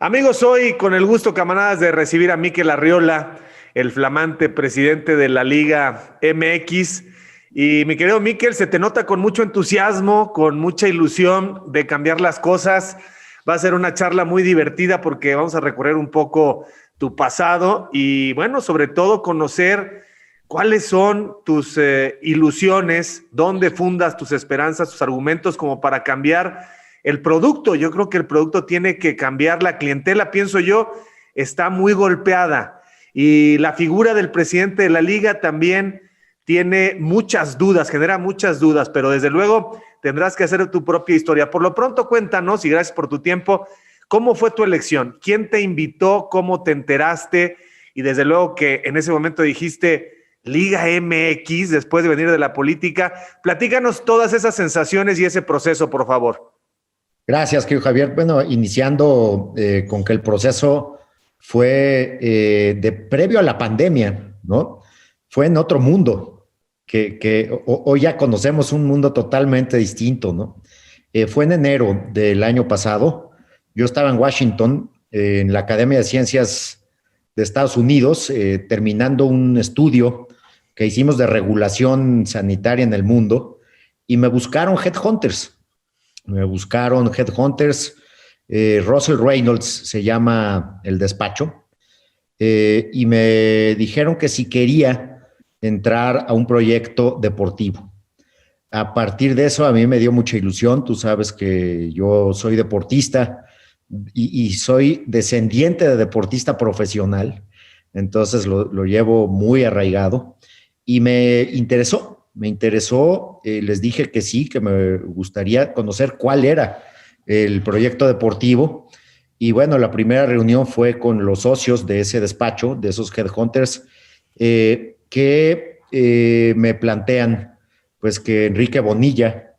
Amigos, hoy con el gusto, camaradas, de recibir a Mikel Arriola, el flamante presidente de la Liga MX. Y mi querido Mikel, se te nota con mucho entusiasmo, con mucha ilusión de cambiar las cosas. Va a ser una charla muy divertida porque vamos a recorrer un poco tu pasado y, bueno, sobre todo conocer cuáles son tus ilusiones, dónde fundas tus esperanzas, tus argumentos como para cambiar el producto. Yo creo que el producto tiene que cambiar. La clientela, pienso yo, está muy golpeada y la figura del presidente de la liga también tiene muchas dudas, genera muchas dudas, pero desde luego tendrás que hacer tu propia historia. Por lo pronto, cuéntanos, y gracias por tu tiempo, ¿cómo fue tu elección? ¿Quién te invitó? ¿Cómo te enteraste? Y desde luego que en ese momento dijiste Liga MX, después de venir de la política. Platícanos todas esas sensaciones y ese proceso, por favor. Gracias, querido Javier. Bueno, iniciando con que el proceso fue de previo a la pandemia, ¿no? Fue en otro mundo, que hoy ya conocemos un mundo totalmente distinto, ¿no? Fue en enero del año pasado. Yo estaba en Washington, en la Academia de Ciencias de Estados Unidos, terminando un estudio que hicimos de regulación sanitaria en el mundo, y me buscaron headhunters. Russell Reynolds se llama el despacho, y me dijeron que si quería entrar a un proyecto deportivo. A partir de eso a mí me dio mucha ilusión. Tú sabes que yo soy deportista y soy descendiente de deportista profesional, entonces lo llevo muy arraigado y me interesó, les dije que sí, que me gustaría conocer cuál era el proyecto deportivo. Y bueno, la primera reunión fue con los socios de ese despacho, de esos headhunters, que me plantean pues que Enrique Bonilla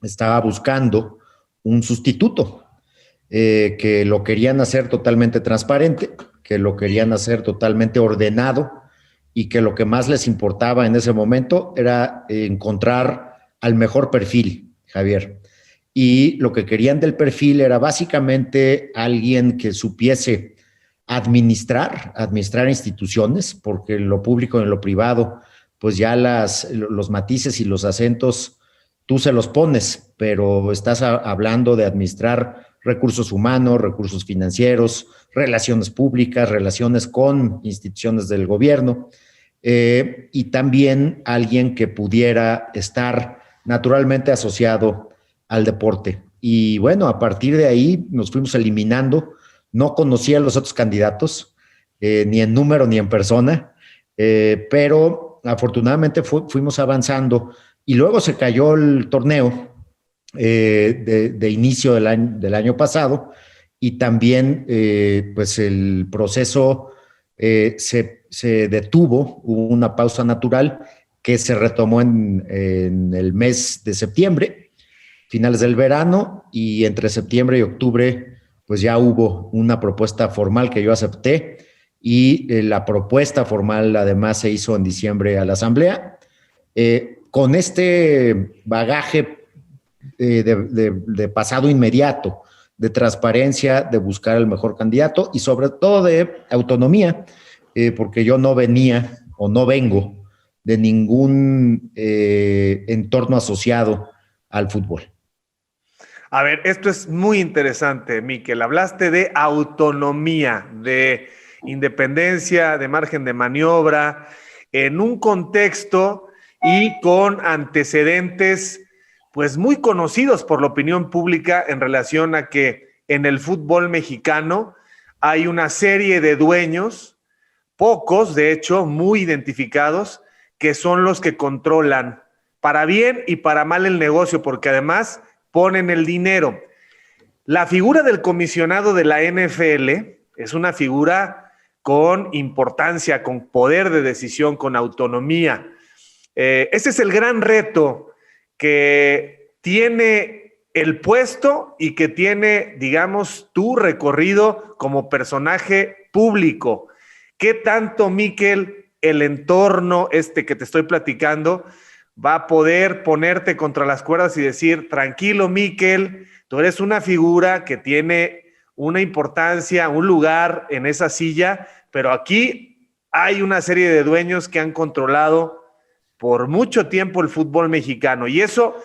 estaba buscando un sustituto, que lo querían hacer totalmente transparente, que lo querían hacer totalmente ordenado, y que lo que más les importaba en ese momento era encontrar al mejor perfil, Javier. Y lo que querían del perfil era básicamente alguien que supiese administrar instituciones, porque en lo público y en lo privado, pues ya los matices y los acentos tú se los pones, pero estás hablando de administrar recursos humanos, recursos financieros, relaciones públicas, relaciones con instituciones del gobierno, y también alguien que pudiera estar naturalmente asociado al deporte. Y bueno, a partir de ahí nos fuimos eliminando. No conocía a los otros candidatos, ni en número ni en persona, pero afortunadamente fuimos avanzando y luego se cayó el torneo de inicio del año pasado, y también pues el proceso se detuvo. Hubo una pausa natural que se retomó en el mes de septiembre, finales del verano, y entre septiembre y octubre pues ya hubo una propuesta formal que yo acepté, y la propuesta formal además se hizo en diciembre a la Asamblea. Con este bagaje de pasado inmediato, de transparencia, de buscar el mejor candidato y sobre todo de autonomía, porque yo no venía o no vengo de ningún entorno asociado al fútbol. A ver, esto es muy interesante, Mikel. Hablaste de autonomía, de independencia, de margen de maniobra, en un contexto y con antecedentes pues muy conocidos por la opinión pública en relación a que en el fútbol mexicano hay una serie de dueños, pocos de hecho, muy identificados, que son los que controlan para bien y para mal el negocio, porque además ponen el dinero. La figura del comisionado de la NFL es una figura con importancia, con poder de decisión, con autonomía. Ese es el gran reto que tiene el puesto y que tiene, digamos, tu recorrido como personaje público. ¿Qué tanto, Mikel, el entorno que te estoy platicando va a poder ponerte contra las cuerdas y decir, tranquilo, Mikel, tú eres una figura que tiene una importancia, un lugar en esa silla, pero aquí hay una serie de dueños que han controlado por mucho tiempo el fútbol mexicano y eso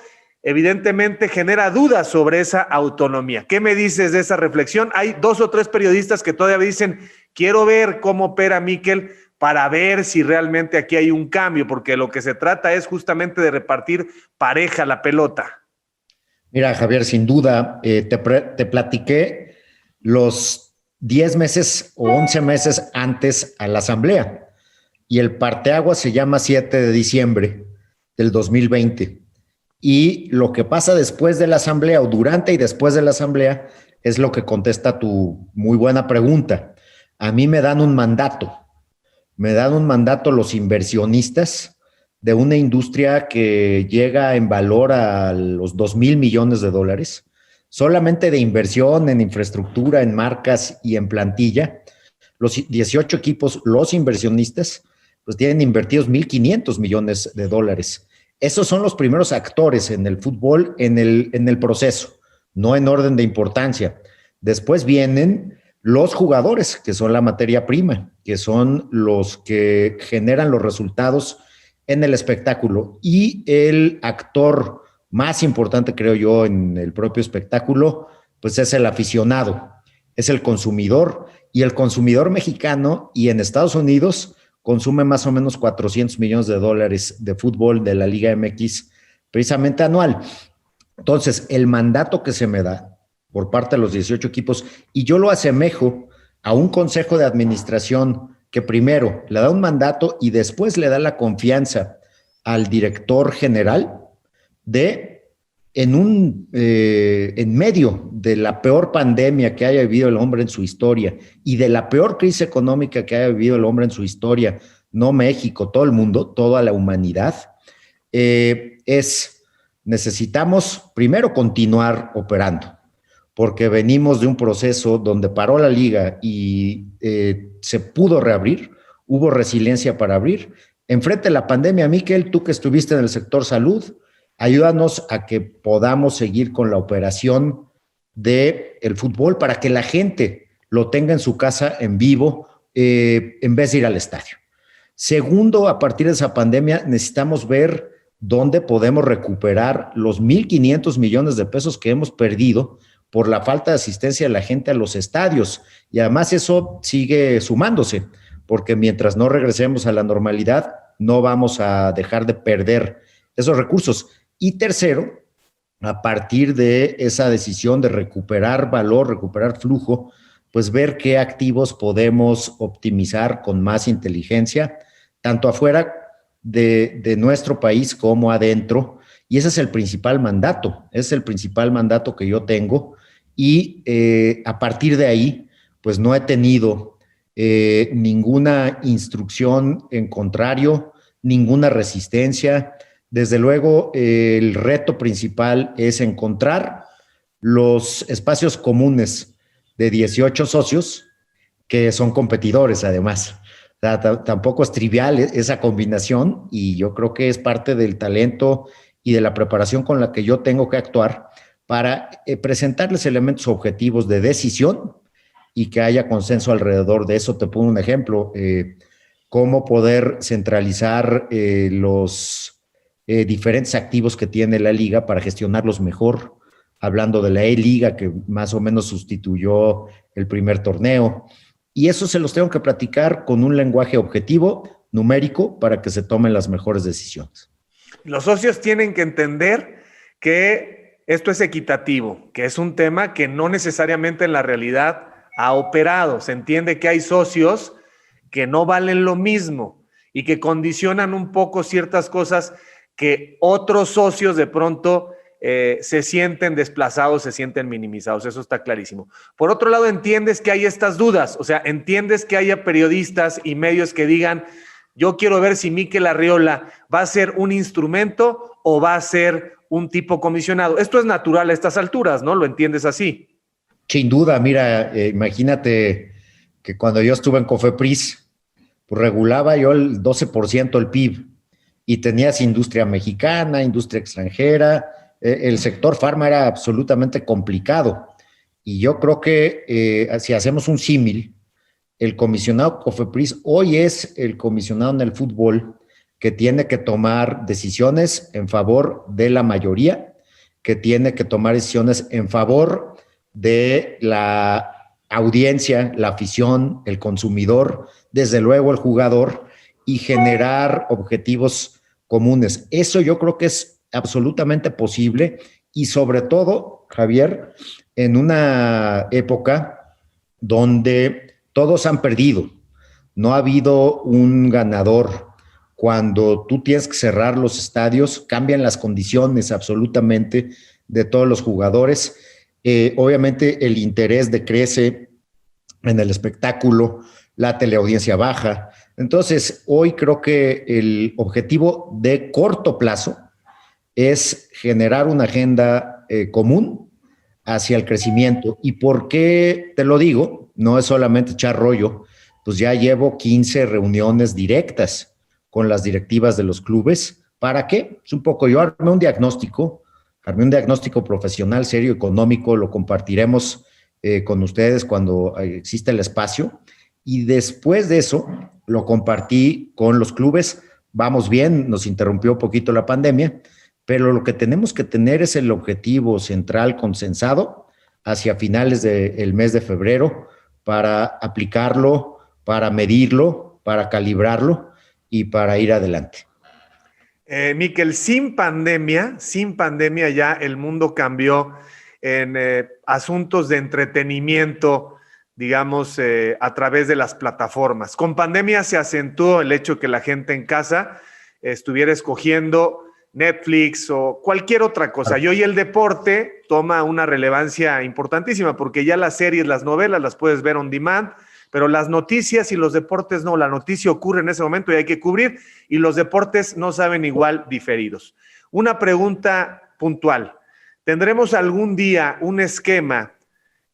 evidentemente genera dudas sobre esa autonomía. ¿Qué me dices de esa reflexión? Hay 2 o 3 periodistas que todavía dicen, quiero ver cómo opera Mikel para ver si realmente aquí hay un cambio, porque lo que se trata es justamente de repartir pareja la pelota. Mira, Javier, sin duda, te platiqué los 10 meses o 11 meses antes a la asamblea y el parteaguas se llama 7 de diciembre del 2020. Y lo que pasa después de la asamblea o durante y después de la asamblea es lo que contesta tu muy buena pregunta. A mí me dan un mandato los inversionistas de una industria que llega en valor a los 2,000 millones de dólares, solamente de inversión en infraestructura, en marcas y en plantilla. Los 18 equipos, los inversionistas, pues tienen invertidos 1,500 millones de dólares. Esos son los primeros actores en el fútbol, en el proceso, no en orden de importancia. Después vienen los jugadores, que son la materia prima, que son los que generan los resultados en el espectáculo. Y el actor más importante, creo yo, en el propio espectáculo, pues es el aficionado, es el consumidor. Y el consumidor mexicano y en Estados Unidos consume más o menos 400 millones de dólares de fútbol de la Liga MX, precisamente anual. Entonces, el mandato que se me da por parte de los 18 equipos, y yo lo asemejo a un consejo de administración que primero le da un mandato y después le da la confianza al director general en medio de la peor pandemia que haya vivido el hombre en su historia y de la peor crisis económica que haya vivido el hombre en su historia, no México, todo el mundo, toda la humanidad, necesitamos primero continuar operando, porque venimos de un proceso donde paró la liga y se pudo reabrir, hubo resiliencia para abrir. Enfrente de la pandemia, Mikel, tú que estuviste en el sector salud, ayúdanos a que podamos seguir con la operación del fútbol para que la gente lo tenga en su casa en vivo en vez de ir al estadio. Segundo, a partir de esa pandemia necesitamos ver dónde podemos recuperar los 1,500 millones de pesos que hemos perdido por la falta de asistencia de la gente a los estadios. Y además eso sigue sumándose, porque mientras no regresemos a la normalidad, no vamos a dejar de perder esos recursos. Y tercero, a partir de esa decisión de recuperar valor, recuperar flujo, pues ver qué activos podemos optimizar con más inteligencia, tanto afuera de nuestro país como adentro. Y ese es el principal mandato, que yo tengo. Y a partir de ahí, pues no he tenido ninguna instrucción en contrario, ninguna resistencia. Desde luego, el reto principal es encontrar los espacios comunes de 18 socios que son competidores, además. O sea, tampoco es trivial esa combinación y yo creo que es parte del talento y de la preparación con la que yo tengo que actuar para presentarles elementos objetivos de decisión y que haya consenso alrededor de eso. Te pongo un ejemplo, cómo poder centralizar los diferentes activos que tiene la liga para gestionarlos mejor, hablando de la E-Liga que más o menos sustituyó el primer torneo. Y eso se los tengo que platicar con un lenguaje objetivo, numérico, para que se tomen las mejores decisiones. Los socios tienen que entender que esto es equitativo, que es un tema que no necesariamente en la realidad ha operado. Se entiende que hay socios que no valen lo mismo y que condicionan un poco ciertas cosas que otros socios de pronto se sienten desplazados, se sienten minimizados. Eso está clarísimo. Por otro lado, entiendes que hay estas dudas, o sea, entiendes que haya periodistas y medios que digan, yo quiero ver si Mikel Arriola va a ser un instrumento o va a ser un tipo comisionado. Esto es natural a estas alturas, ¿no? ¿Lo entiendes así? Sin duda, mira, imagínate que cuando yo estuve en Cofepris, pues regulaba yo el 12% del PIB y tenías industria mexicana, industria extranjera, el sector farma era absolutamente complicado Y yo creo que si hacemos un símil, el comisionado COFEPRIS hoy es el comisionado en el fútbol que tiene que tomar decisiones en favor de la mayoría, que tiene que tomar decisiones en favor de la audiencia, la afición, el consumidor, desde luego el jugador, y generar objetivos comunes. Eso yo creo que es absolutamente posible y sobre todo, Javier, en una época donde todos han perdido, no ha habido un ganador. Cuando tú tienes que cerrar los estadios, cambian las condiciones absolutamente de todos los jugadores. Obviamente el interés decrece en el espectáculo, la teleaudiencia baja. Entonces, hoy creo que el objetivo de corto plazo es generar una agenda común hacia el crecimiento. ¿Y por qué te lo digo? No es solamente echar rollo, pues ya llevo 15 reuniones directas con las directivas de los clubes. ¿Para qué? Es un poco, yo armé un diagnóstico profesional, serio, económico, lo compartiremos con ustedes cuando exista el espacio. Y después de eso, lo compartí con los clubes. Vamos bien, nos interrumpió un poquito la pandemia, pero lo que tenemos que tener es el objetivo central consensado hacia finales del mes de febrero para aplicarlo, para medirlo, para calibrarlo y para ir adelante. Miquel, sin pandemia ya el mundo cambió en asuntos de entretenimiento, digamos, a través de las plataformas. Con pandemia se acentuó el hecho que la gente en casa estuviera escogiendo Netflix o cualquier otra cosa. Y hoy el deporte toma una relevancia importantísima porque ya las series, las novelas las puedes ver on demand, pero las noticias y los deportes no. La noticia ocurre en ese momento y hay que cubrir, y los deportes no saben igual diferidos. Una pregunta puntual. ¿Tendremos algún día un esquema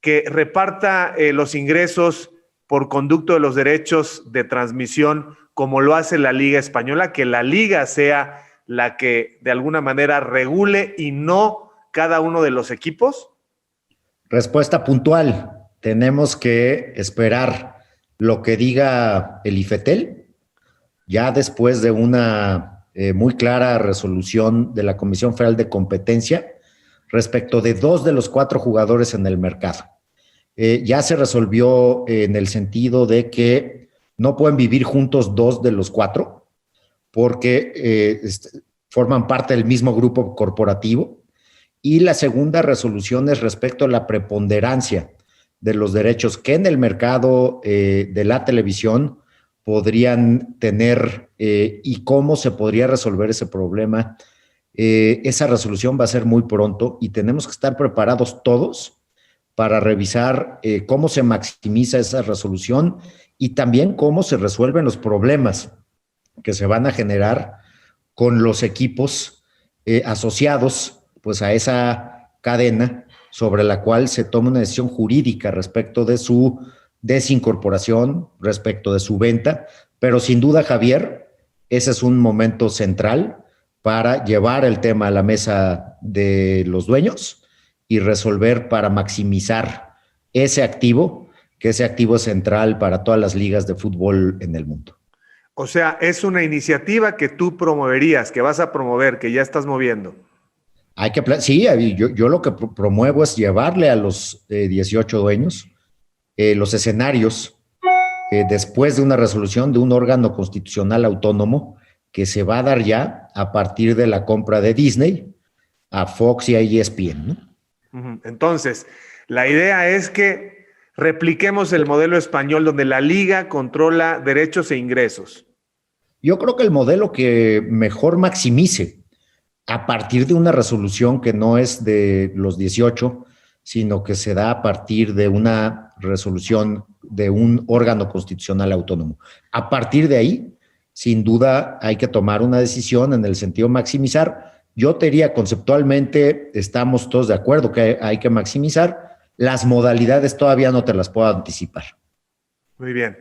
que reparta los ingresos por conducto de los derechos de transmisión como lo hace la Liga Española? Que la Liga sea la que de alguna manera regule y no cada uno de los equipos. Respuesta puntual. Tenemos que esperar lo que diga el IFETEL, ya después de una muy clara resolución de la Comisión Federal de Competencia respecto de 2 de los 4 jugadores en el mercado. Ya se resolvió en el sentido de que no pueden vivir juntos 2 de los 4 porque forman parte del mismo grupo corporativo. Y la segunda resolución es respecto a la preponderancia de los derechos que en el mercado de la televisión podrían tener y cómo se podría resolver ese problema. Esa resolución va a ser muy pronto y tenemos que estar preparados todos para revisar cómo se maximiza esa resolución y también cómo se resuelven los problemas que se van a generar con los equipos asociados pues a esa cadena sobre la cual se toma una decisión jurídica respecto de su desincorporación, respecto de su venta, pero sin duda, Javier, ese es un momento central para llevar el tema a la mesa de los dueños y resolver para maximizar ese activo, que ese activo es central para todas las ligas de fútbol en el mundo. O sea, es una iniciativa que tú promoverías, que vas a promover, que ya estás moviendo. Sí, yo lo que promuevo es llevarle a los 18 dueños los escenarios después de una resolución de un órgano constitucional autónomo que se va a dar ya a partir de la compra de Disney a Fox y a ESPN, ¿no? Entonces, la idea es que repliquemos el modelo español donde la liga controla derechos e ingresos. Yo creo que el modelo que mejor maximice a partir de una resolución que no es de los 18, sino que se da a partir de una resolución de un órgano constitucional autónomo. A partir de ahí, sin duda, hay que tomar una decisión en el sentido de maximizar. Yo te diría, conceptualmente, estamos todos de acuerdo que hay que maximizar. Las modalidades todavía no te las puedo anticipar. Muy bien.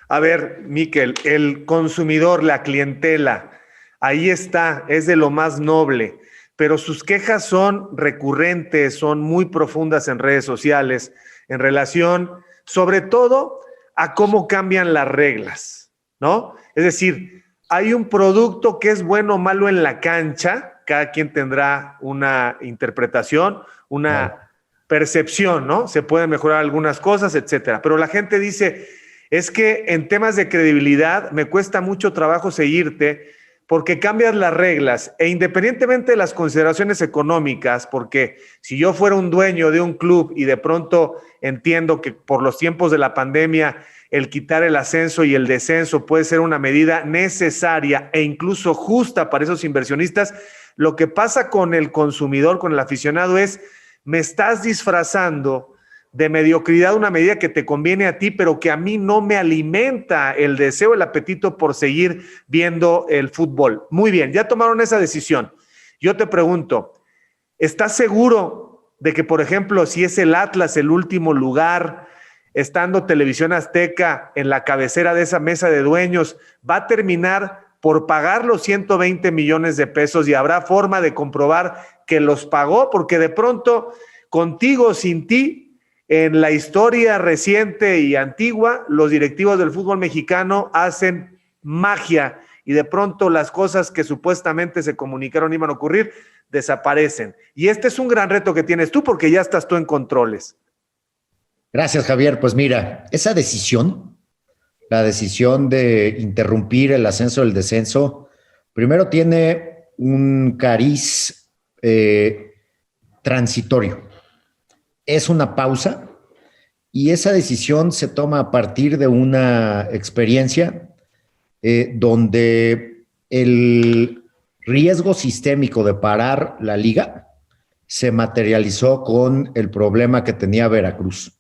A ver, Miquel, el consumidor, la clientela, ahí está, es de lo más noble. pero sus quejas son recurrentes, son muy profundas en redes sociales, en relación, sobre todo, a cómo cambian las reglas, ¿no? Es decir, hay un producto que es bueno o malo en la cancha, cada quien tendrá una interpretación, una percepción, ¿no? Se pueden mejorar algunas cosas, etcétera. Pero la gente dice, es que en temas de credibilidad me cuesta mucho trabajo seguirte porque cambias las reglas e independientemente de las consideraciones económicas, porque si yo fuera un dueño de un club y de pronto entiendo que por los tiempos de la pandemia el quitar el ascenso y el descenso puede ser una medida necesaria e incluso justa para esos inversionistas, lo que pasa con el consumidor, con el aficionado es, me estás disfrazando de mediocridad una medida que te conviene a ti, pero que a mí no me alimenta el deseo, el apetito por seguir viendo el fútbol. Muy bien, ya tomaron esa decisión. Yo te pregunto, ¿estás seguro de que, por ejemplo, si es el Atlas el último lugar, estando Televisión Azteca en la cabecera de esa mesa de dueños, va a terminar por pagar los 120 millones de pesos y habrá forma de comprobar que los pagó? Porque de pronto, contigo o sin ti, en la historia reciente y antigua, los directivos del fútbol mexicano hacen magia y de pronto las cosas que supuestamente se comunicaron iban a ocurrir desaparecen. Y este es un gran reto que tienes tú porque ya estás tú en controles. Gracias, Javier. Pues mira, esa decisión, la decisión de interrumpir el ascenso o el descenso, primero tiene un cariz transitorio. Es una pausa y esa decisión se toma a partir de una experiencia donde el riesgo sistémico de parar la liga se materializó con el problema que tenía Veracruz.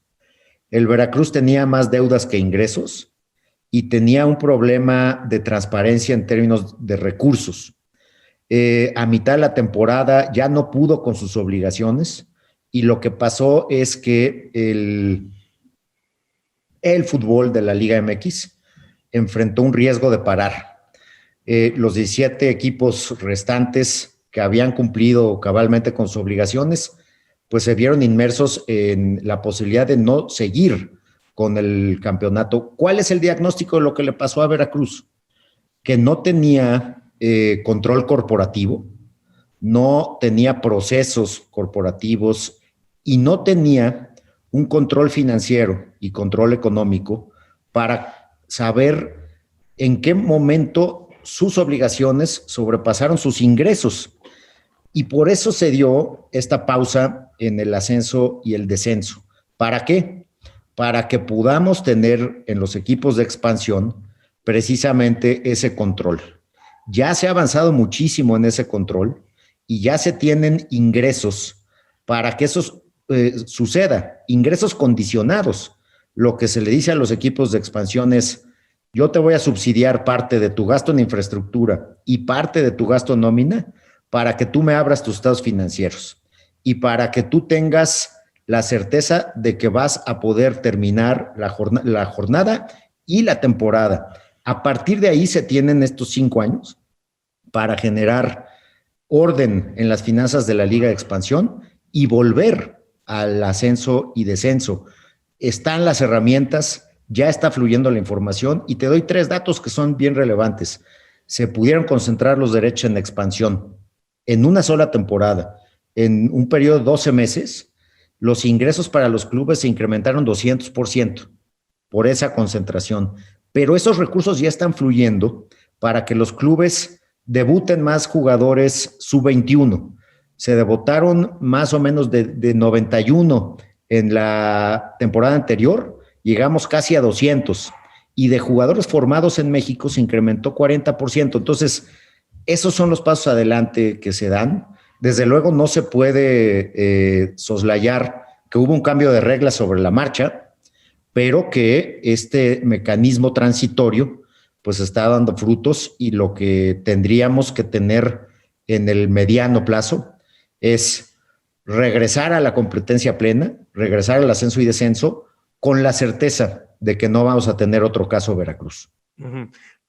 El Veracruz tenía más deudas que ingresos y tenía un problema de transparencia en términos de recursos. A mitad de la temporada ya no pudo con sus obligaciones. Y lo que pasó es que el fútbol de la Liga MX enfrentó un riesgo de parar. Los 17 equipos restantes que habían cumplido cabalmente con sus obligaciones, pues se vieron inmersos en la posibilidad de no seguir con el campeonato. ¿Cuál es el diagnóstico de lo que le pasó a Veracruz? Que no tenía control corporativo, no tenía procesos corporativos y no tenía un control financiero y control económico para saber en qué momento sus obligaciones sobrepasaron sus ingresos. Y por eso se dio esta pausa en el ascenso y el descenso. ¿Para qué? Para que podamos tener en los equipos de expansión precisamente ese control. Ya se ha avanzado muchísimo en ese control y ya se tienen ingresos para que eso suceda, ingresos condicionados. Lo que se le dice a los equipos de expansión es, yo te voy a subsidiar parte de tu gasto en infraestructura y parte de tu gasto en nómina para que tú me abras tus estados financieros y para que tú tengas la certeza de que vas a poder terminar la jornada y la temporada. A partir de ahí se tienen estos 5 años para generar orden en las finanzas de la Liga de Expansión y volver al ascenso y descenso. Están las herramientas, ya está fluyendo la información y te doy 3 datos que son bien relevantes. Se pudieron concentrar los derechos en expansión en una sola temporada, en un periodo de 12 meses, los ingresos para los clubes se incrementaron 200% por esa concentración. Pero esos recursos ya están fluyendo para que los clubes debuten más jugadores sub-21. Se debutaron más o menos de 91 en la temporada anterior, llegamos casi a 200. Y de jugadores formados en México se incrementó 40%. Entonces, esos son los pasos adelante que se dan. Desde luego no se puede soslayar que hubo un cambio de reglas sobre la marcha, pero que este mecanismo transitorio pues está dando frutos y lo que tendríamos que tener en el mediano plazo es regresar a la competencia plena, regresar al ascenso y descenso con la certeza de que no vamos a tener otro caso Veracruz.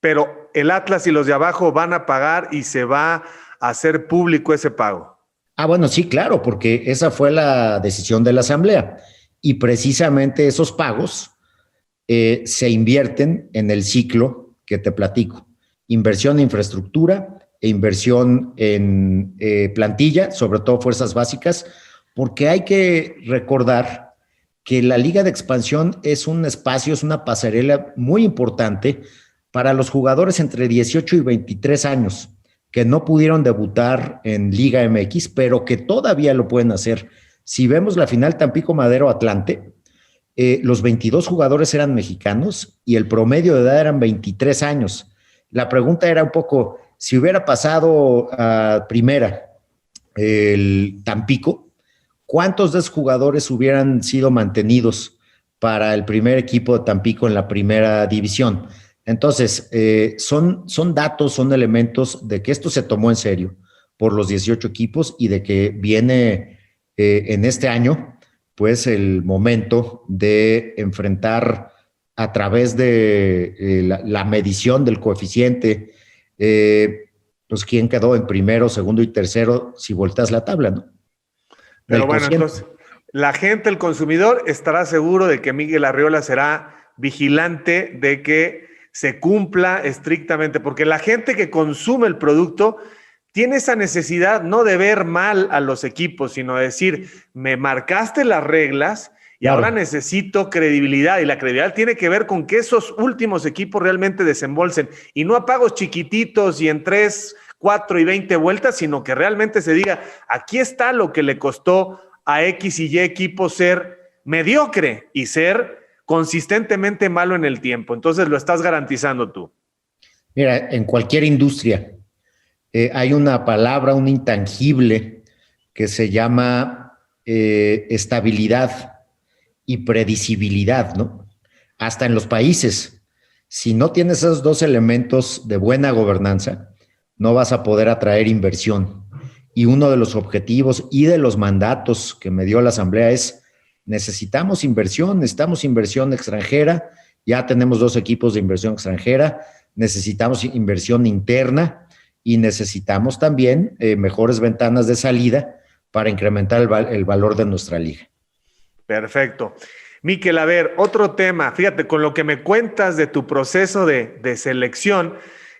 Pero el Atlas y los de abajo van a pagar y se va a hacer público ese pago. Bueno, sí, claro, porque esa fue la decisión de la Asamblea. Y precisamente esos pagos se invierten en el ciclo que te platico. Inversión en infraestructura e inversión en plantilla, sobre todo fuerzas básicas, porque hay que recordar que la Liga de Expansión es un espacio, es una pasarela muy importante para los jugadores entre 18 y 23 años que no pudieron debutar en Liga MX, pero que todavía lo pueden hacer. Si vemos la final Tampico Madero Atlante, los 22 jugadores eran mexicanos y el promedio de edad eran 23 años. La pregunta era un poco, si hubiera pasado a primera el Tampico, ¿cuántos de esos jugadores hubieran sido mantenidos para el primer equipo de Tampico en la primera división? Entonces, son datos, son elementos de que esto se tomó en serio por los 18 equipos y de que viene en este año, pues el momento de enfrentar a través de la medición del coeficiente, pues quién quedó en primero, segundo y tercero si volteas la tabla, ¿no? Pero bueno, entonces, la gente, el consumidor, estará seguro de que Miguel Arriola será vigilante de que se cumpla estrictamente, porque la gente que consume el producto tiene esa necesidad no de ver mal a los equipos, sino de decir, me marcaste las reglas y claro, ahora necesito credibilidad, y la credibilidad tiene que ver con que esos últimos equipos realmente desembolsen, y no a pagos chiquititos y en 3, 4 y 20 vueltas, sino que realmente se diga, aquí está lo que le costó a X y Y equipo ser mediocre y ser consistentemente malo en el tiempo. Entonces lo estás garantizando tú. Mira, en cualquier industria hay una palabra, un intangible que se llama estabilidad y predecibilidad, ¿no? Hasta en los países, si no tienes esos dos elementos de buena gobernanza, no vas a poder atraer inversión. Y uno de los objetivos y de los mandatos que me dio la Asamblea es necesitamos inversión extranjera, ya tenemos 2 equipos de inversión extranjera, necesitamos inversión interna y necesitamos también mejores ventanas de salida para incrementar el valor de nuestra liga. Perfecto. Miquel, a ver, otro tema, fíjate, con lo que me cuentas de tu proceso de selección,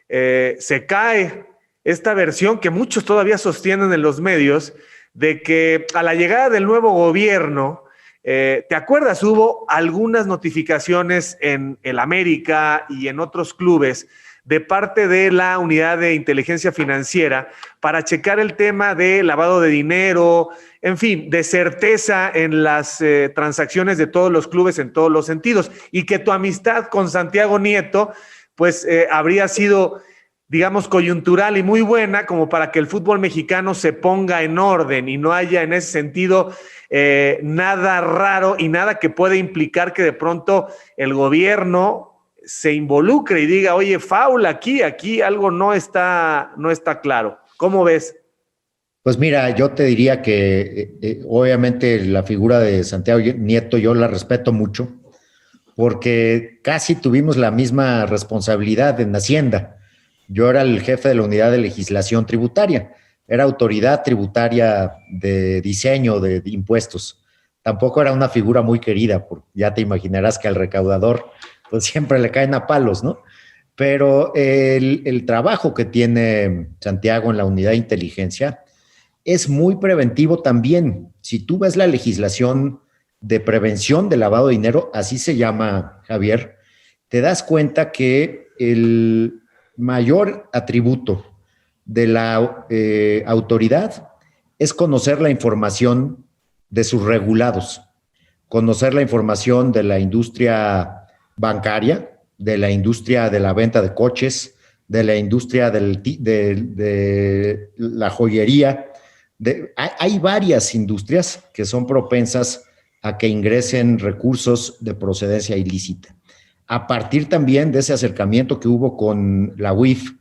se cae esta versión que muchos todavía sostienen en los medios de que a la llegada del nuevo gobierno, ¿te acuerdas? Hubo algunas notificaciones en el América y en otros clubes de parte de la Unidad de Inteligencia Financiera para checar el tema de lavado de dinero, en fin, de certeza en las transacciones de todos los clubes en todos los sentidos, y que tu amistad con Santiago Nieto pues habría sido, digamos, coyuntural y muy buena como para que el fútbol mexicano se ponga en orden y no haya en ese sentido nada raro y nada que pueda implicar que de pronto el gobierno se involucre y diga, oye, faul aquí algo no está claro. ¿Cómo ves? Pues mira, yo te diría que obviamente la figura de Santiago Nieto yo la respeto mucho porque casi tuvimos la misma responsabilidad en Hacienda. Yo era el jefe de la unidad de legislación tributaria, era autoridad tributaria de diseño de impuestos. Tampoco era una figura muy querida, porque ya te imaginarás que al recaudador pues siempre le caen a palos, ¿no? Pero el trabajo que tiene Santiago en la unidad de inteligencia es muy preventivo también. Si tú ves la legislación de prevención de lavado de dinero, así se llama, Javier, te das cuenta que el mayor atributo de la autoridad es conocer la información de sus regulados, conocer la información de la industria bancaria, de la industria de la venta de coches, de la industria de la joyería. Hay varias industrias que son propensas a que ingresen recursos de procedencia ilícita. A partir también de ese acercamiento que hubo con la UIF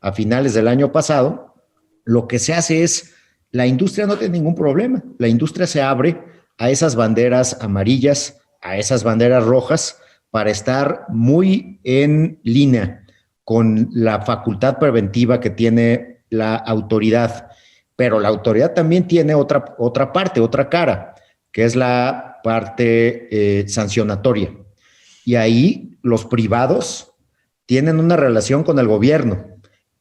a finales del año pasado, lo que se hace es, la industria no tiene ningún problema, la industria se abre a esas banderas amarillas, a esas banderas rojas, para estar muy en línea con la facultad preventiva que tiene la autoridad. pero la autoridad también tiene otra parte, otra cara, que es la parte sancionatoria. Y ahí los privados tienen una relación con el gobierno,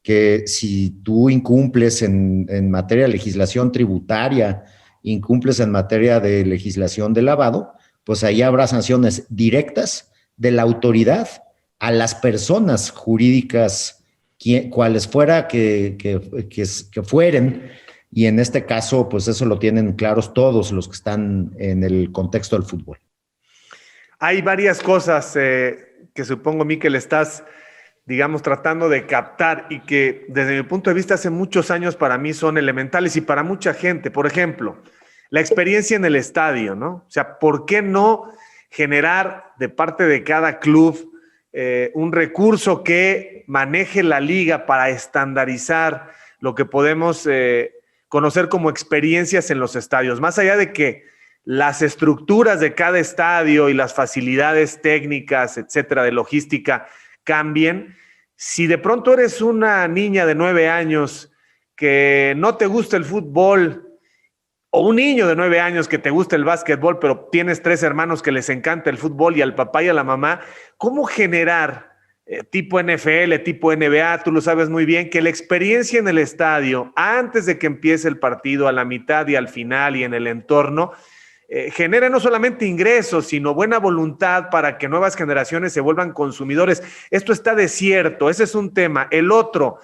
que si tú incumples en materia de legislación tributaria, incumples en materia de legislación de lavado, pues ahí habrá sanciones directas de la autoridad a las personas jurídicas, cuales fuera que fueren, y en este caso, pues eso lo tienen claros todos los que están en el contexto del fútbol. Hay varias cosas que supongo, Mikel, estás, digamos, tratando de captar y que desde mi punto de vista hace muchos años para mí son elementales y para mucha gente. Por ejemplo, la experiencia en el estadio, ¿no? O sea, ¿por qué no generar de parte de cada club un recurso que maneje la liga para estandarizar lo que podemos conocer como experiencias en los estadios? Más allá de que las estructuras de cada estadio y las facilidades técnicas, etcétera, de logística cambien, si de pronto eres una niña de 9 años que no te gusta el fútbol, o un niño de 9 años que te gusta el básquetbol, pero tienes 3 hermanos que les encanta el fútbol y al papá y a la mamá, ¿cómo generar tipo NFL, tipo NBA? Tú lo sabes muy bien, que la experiencia en el estadio, antes de que empiece el partido, a la mitad y al final y en el entorno, genere no solamente ingresos, sino buena voluntad para que nuevas generaciones se vuelvan consumidores. Esto está desierto, ese es un tema. El otro,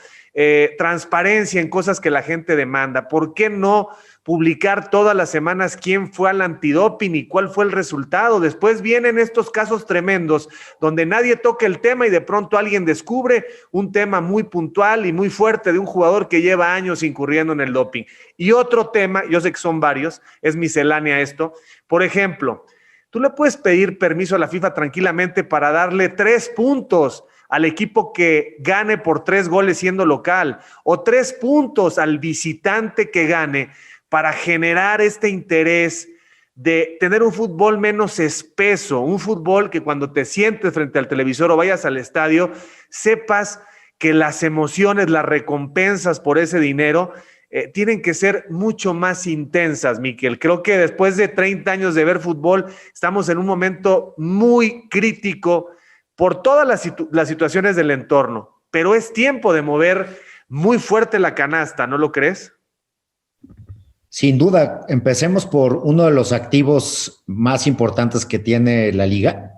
transparencia en cosas que la gente demanda. ¿Por qué no publicar todas las semanas quién fue al antidoping y cuál fue el resultado? Después vienen estos casos tremendos donde nadie toca el tema y de pronto alguien descubre un tema muy puntual y muy fuerte de un jugador que lleva años incurriendo en el doping. Y otro tema, yo sé que son varios, es miscelánea esto. Por ejemplo, tú le puedes pedir permiso a la FIFA tranquilamente para darle 3 puntos al equipo que gane por 3 goles siendo local, o 3 puntos al visitante que gane, para generar este interés de tener un fútbol menos espeso, un fútbol que cuando te sientes frente al televisor o vayas al estadio, sepas que las emociones, las recompensas por ese dinero tienen que ser mucho más intensas, Mikel. Creo que después de 30 años de ver fútbol, estamos en un momento muy crítico por todas las situaciones del entorno, pero es tiempo de mover muy fuerte la canasta, ¿no lo crees? Sin duda, empecemos por uno de los activos más importantes que tiene la liga,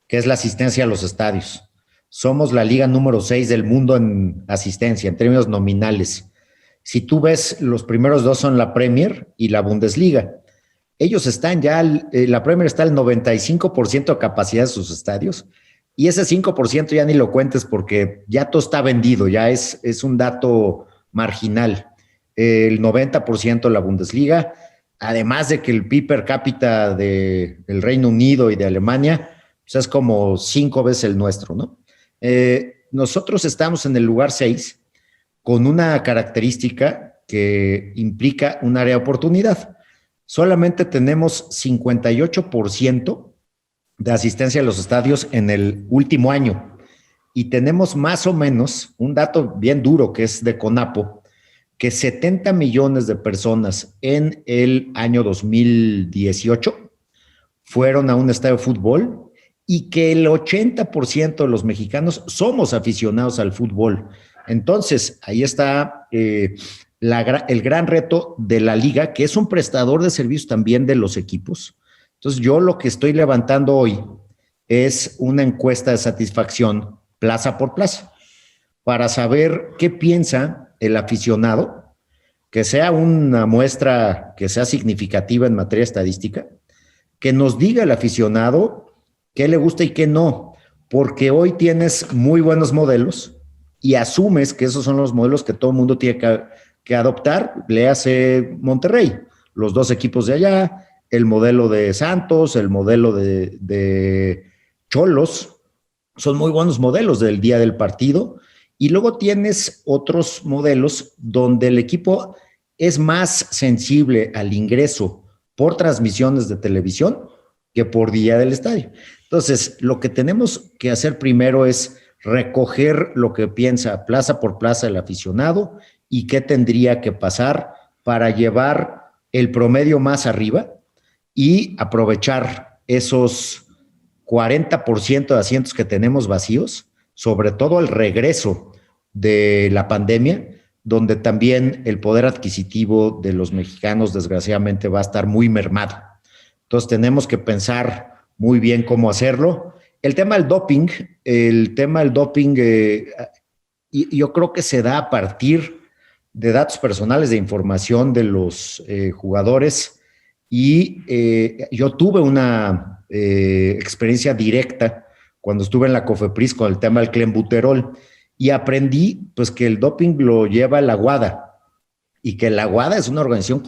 que es la asistencia a los estadios. Somos la liga número 6 del mundo en asistencia, en términos nominales. Si tú ves, los primeros 2 son la Premier y la Bundesliga. Ellos están ya, la Premier está al 95% de capacidad de sus estadios, y ese 5% ya ni lo cuentes porque ya todo está vendido, ya es un dato marginal. El 90% de la Bundesliga, además de que el PIB per cápita del Reino Unido y de Alemania, pues es como 5 veces el nuestro, ¿no? Nosotros estamos en el lugar 6 con una característica que implica un área de oportunidad. Solamente tenemos 58% de asistencia a los estadios en el último año, y tenemos más o menos un dato bien duro que es de CONAPO, que 70 millones de personas en el año 2018 fueron a un estadio de fútbol, y que el 80% de los mexicanos somos aficionados al fútbol. Entonces, ahí está el gran reto de la liga, que es un prestador de servicios también de los equipos. Entonces, yo lo que estoy levantando hoy es una encuesta de satisfacción plaza por plaza, para saber qué piensa el aficionado, que sea una muestra que sea significativa en materia estadística, que nos diga el aficionado qué le gusta y qué no, porque hoy tienes muy buenos modelos y asumes que esos son los modelos que todo el mundo tiene que adoptar. Le hace Monterrey, los 2 equipos de allá, el modelo de Santos, el modelo de Cholos, son muy buenos modelos del día del partido. Y luego tienes otros modelos donde el equipo es más sensible al ingreso por transmisiones de televisión que por día del estadio. Entonces, lo que tenemos que hacer primero es recoger lo que piensa plaza por plaza el aficionado y qué tendría que pasar para llevar el promedio más arriba y aprovechar esos 40% de asientos que tenemos vacíos, sobre todo al regreso de la pandemia, donde también el poder adquisitivo de los mexicanos desgraciadamente va a estar muy mermado. Entonces tenemos que pensar muy bien cómo hacerlo. El tema del doping, yo creo que se da a partir de datos personales de información de los jugadores y yo tuve una experiencia directa cuando estuve en la COFEPRIS con el tema del clenbuterol y aprendí pues que el doping lo lleva la WADA y que la WADA es una organización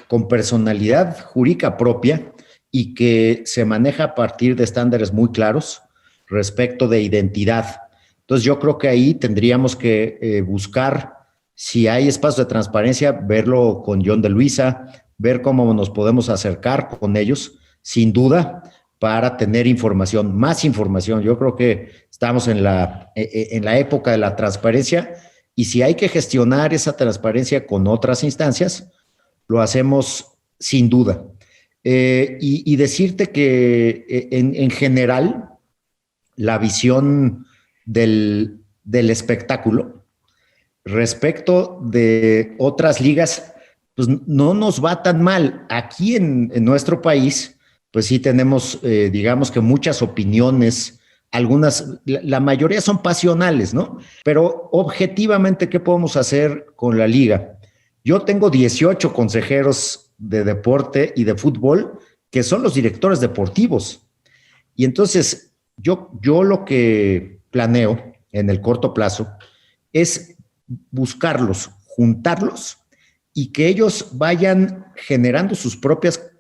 con personalidad jurídica propia y que se maneja a partir de estándares muy claros respecto de identidad. Entonces yo creo que ahí tendríamos que buscar si hay espacio de transparencia, verlo con John de Luisa, ver cómo nos podemos acercar con ellos, sin duda, para tener información, más información. Yo creo que estamos en la época de la transparencia y si hay que gestionar esa transparencia con otras instancias, lo hacemos sin duda. Y decirte que en general, la visión del espectáculo respecto de otras ligas, pues no nos va tan mal. Aquí en nuestro país, pues sí tenemos, digamos que muchas opiniones, algunas, la mayoría son pasionales, ¿no? Pero objetivamente, ¿qué podemos hacer con la liga? Yo tengo 18 consejeros de deporte y de fútbol que son los directores deportivos. Y entonces, yo lo que planeo en el corto plazo es buscarlos, juntarlos y que ellos vayan generando sus propias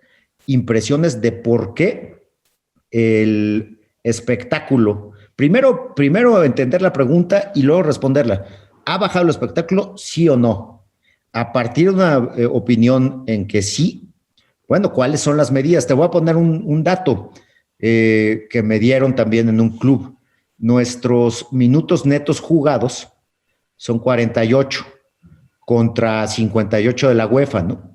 impresiones de por qué el espectáculo. Primero entender la pregunta y luego responderla. ¿Ha bajado el espectáculo? ¿Sí o no? A partir de una opinión en que sí, bueno, ¿cuáles son las medidas? Te voy a poner un dato que me dieron también en un club. Nuestros minutos netos jugados son 48 contra 58 de la UEFA, ¿no?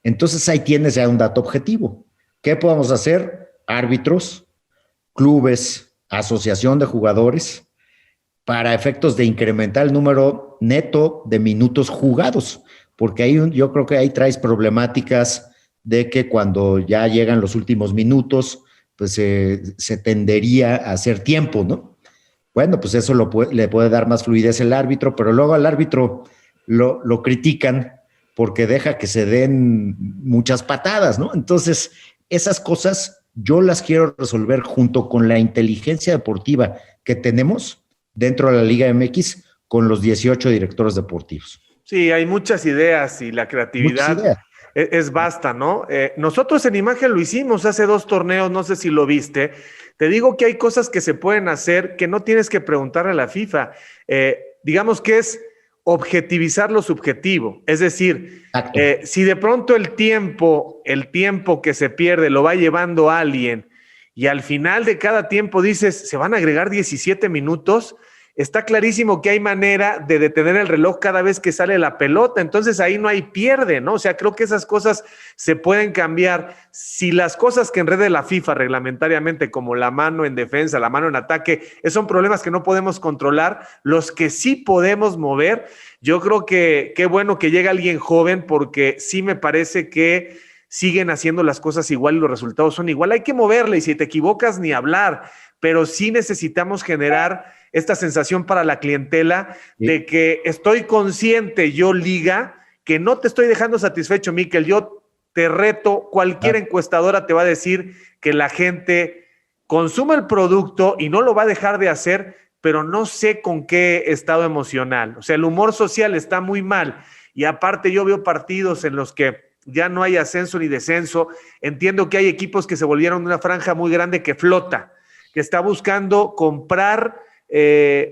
Entonces ahí tienes ya un dato objetivo. ¿Qué podemos hacer? Árbitros, clubes, asociación de jugadores, para efectos de incrementar el número neto de minutos jugados, porque ahí yo creo que ahí traes problemáticas de que cuando ya llegan los últimos minutos, pues se tendería a hacer tiempo, ¿no? Bueno, pues eso le puede dar más fluidez al árbitro, pero luego al árbitro lo critican porque deja que se den muchas patadas, ¿no? Entonces, esas cosas yo las quiero resolver junto con la inteligencia deportiva que tenemos dentro de la Liga MX con los 18 directores deportivos. Sí, hay muchas ideas y la creatividad es vasta, ¿no? Nosotros en Imagen lo hicimos hace 2 torneos, no sé si lo viste. Te digo que hay cosas que se pueden hacer que no tienes que preguntarle a la FIFA. Digamos que es objetivizar lo subjetivo. Es decir, si de pronto el tiempo que se pierde lo va llevando a alguien y al final de cada tiempo dices, se van a agregar 17 minutos, está clarísimo que hay manera de detener el reloj cada vez que sale la pelota, entonces ahí no hay pierde, ¿no? O sea, creo que esas cosas se pueden cambiar. Si las cosas que enrede la FIFA reglamentariamente, como la mano en defensa, la mano en ataque, son problemas que no podemos controlar, los que sí podemos mover, yo creo que qué bueno que llega alguien joven, porque sí me parece que siguen haciendo las cosas igual y los resultados son igual. Hay que moverle y si te equivocas ni hablar, pero sí necesitamos generar esta sensación para la clientela de que estoy consciente, yo liga, que no te estoy dejando satisfecho, Mikel. Yo te reto, cualquier encuestadora te va a decir que la gente consume el producto y no lo va a dejar de hacer, pero no sé con qué estado emocional. O sea, el humor social está muy mal y aparte yo veo partidos en los que ya no hay ascenso ni descenso. Entiendo que hay equipos que se volvieron una franja muy grande que flota, que está buscando comprar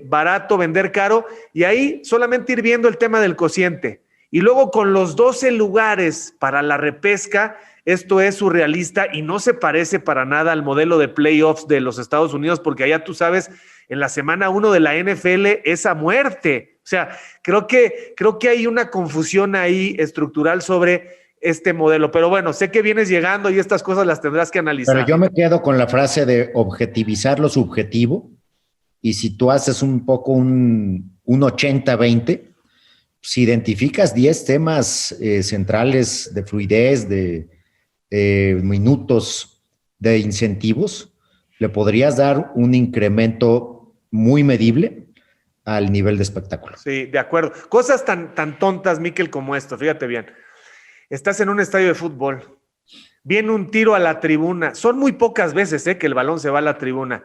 barato, vender caro, y ahí solamente ir viendo el tema del cociente. Y luego con los 12 lugares para la repesca, esto es surrealista y no se parece para nada al modelo de playoffs de los Estados Unidos, porque allá tú sabes, en la semana 1 de la NFL es a muerte, O sea, creo que hay una confusión ahí estructural sobre este modelo. Pero bueno, sé que vienes llegando y estas cosas las tendrás que analizar. Pero yo me quedo con la frase de objetivizar lo subjetivo, y si tú haces un poco un 80-20, si identificas 10 temas centrales de fluidez, de minutos, de incentivos, le podrías dar un incremento muy medible al nivel de espectáculo. Sí, de acuerdo. Cosas tan tontas, Miquel, como esto, fíjate bien. Estás en un estadio de fútbol, viene un tiro a la tribuna, son muy pocas veces que el balón se va a la tribuna,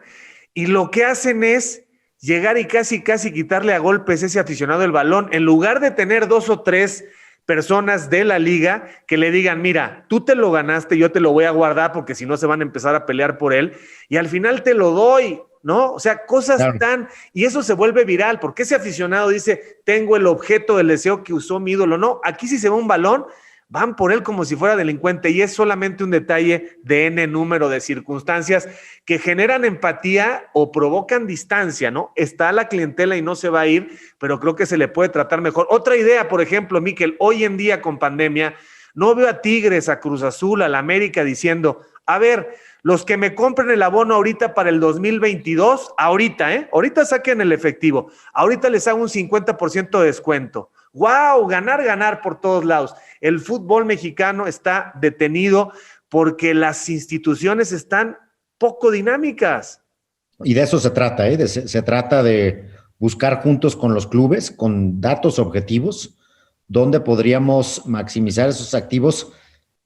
y lo que hacen es llegar y casi quitarle a golpes ese aficionado el balón, en lugar de tener 2 o 3 personas de la liga que le digan, mira, tú te lo ganaste, yo te lo voy a guardar porque si no se van a empezar a pelear por él, y al final te lo doy, ¿no? O sea, cosas Claro. y eso se vuelve viral, porque ese aficionado dice, tengo el objeto del deseo que usó mi ídolo. No, aquí si se va un balón, van por él como si fuera delincuente, y es solamente un detalle de N número de circunstancias que generan empatía o provocan distancia, ¿no? Está la clientela y no se va a ir, pero creo que se le puede tratar mejor. Otra idea, por ejemplo, Miquel, hoy en día con pandemia, no veo a Tigres, a Cruz Azul, a la América diciendo, a ver, los que me compren el abono ahorita para el 2022, ahorita saquen el efectivo, ahorita les hago un 50% de descuento. ¡Wow! Ganar por todos lados. El fútbol mexicano está detenido porque las instituciones están poco dinámicas. Y de eso se trata, se trata de buscar juntos con los clubes, con datos objetivos, donde podríamos maximizar esos activos